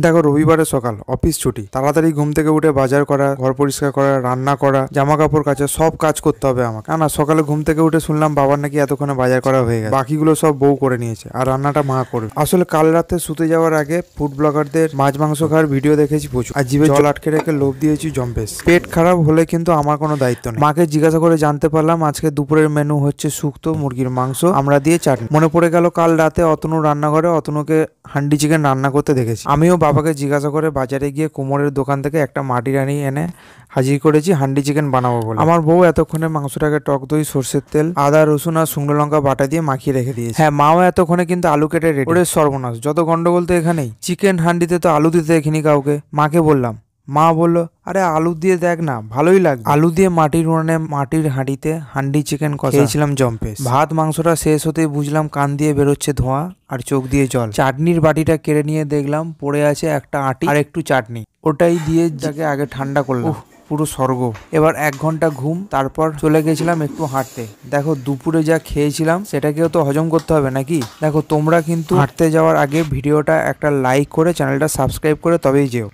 দেখো রবিবারের সকাল, অফিস ছুটি, তাড়াতাড়ি ঘুম থেকে উঠে বাজার করা, ঘর পরিষ্কার করা, রান্না করা, জামা কাপড় কাচা, সব কাজ করতে হবে আমাকে। না সকালে ঘুম থেকে উঠে শুনলাম বাবার নাকি এতক্ষণে বাজার করা হয়ে গেছে, বাকিগুলো সব বউ করে নিয়েছে আর রান্নাটা মা করবে। আসলে কাল রাতে শুতে যাওয়ার আগে ফুড ব্লগারদের মাছ মাংস খাওয়ার ভিডিও দেখেছি প্রচুর, আর জিভে জল আটকে রেখে লোভ দিয়েছি জম্পেশ। পেট খারাপ হলে কিন্তু আমার কোনো দায়িত্ব নেই। মাকে জিজ্ঞাসা করে জানতে পারলাম আজকে দুপুরের মেনু হচ্ছে শুক্তো মুরগির মাংস, আমরা দিয়ে চাটনি। মনে পড়ে গেল কাল রাতে অতনু রান্নাঘরে অতনুকে হান্ডি চিকেন রান্না করতে দেখেছি। আমিও বাবাকে জিজ্ঞাসা করে বাজারে গিয়ে কুমোরের দোকান থেকে একটা মাটির হাঁড়ি এনে হাজির করেছি হান্ডি চিকেন বানাবো বলে। আমার বউ এতক্ষণে মাংসটাকে টক দই, সর্ষের তেল, আদা রসুন আর শুকনো লঙ্কা বাটা দিয়ে মাখিয়ে রেখে দিয়েছে। হ্যাঁ, মাও এতক্ষণে কিন্তু আলু কেটে রেডি। ওরে সর্বনাশ, যত গন্ডগোল তো এখানেই। চিকেন হান্ডিতে তো আলু দিতে দেখিনি কাউকে। মাকে বললাম, মা বললো আরে আলু দিয়ে দেখ না, ভালোই লাগবে। আলু দিয়ে মাটির উনানে মাটির হাঁড়িতে হান্ডি চিকেন খেয়েছিলাম জম্পেশ। ভাত মাংসটা শেষ হতেই বুঝলাম কান দিয়ে বেরোচ্ছে ধোঁয়া আর চোখ দিয়ে জল। চাটনির বাটিটা কেড়ে নিয়ে দেখলাম পড়ে আছে একটা আটি আর একটু চাটনি, ওটাই দিয়ে যাকে আগে ঠান্ডা করলাম। পুরো স্বর্গ। এবার 1 ঘন্টা ঘুম, তারপর চলে গেছিলাম একটু হাঁটতে। দেখো দুপুরে যা খেয়েছিলাম সেটাকেও তো হজম করতে হবে নাকি। দেখো তোমরা কিন্তু হাঁটতে যাওয়ার আগে ভিডিওটা একটা লাইক করে চ্যানেলটা সাবস্ক্রাইব করে তবেই যেও।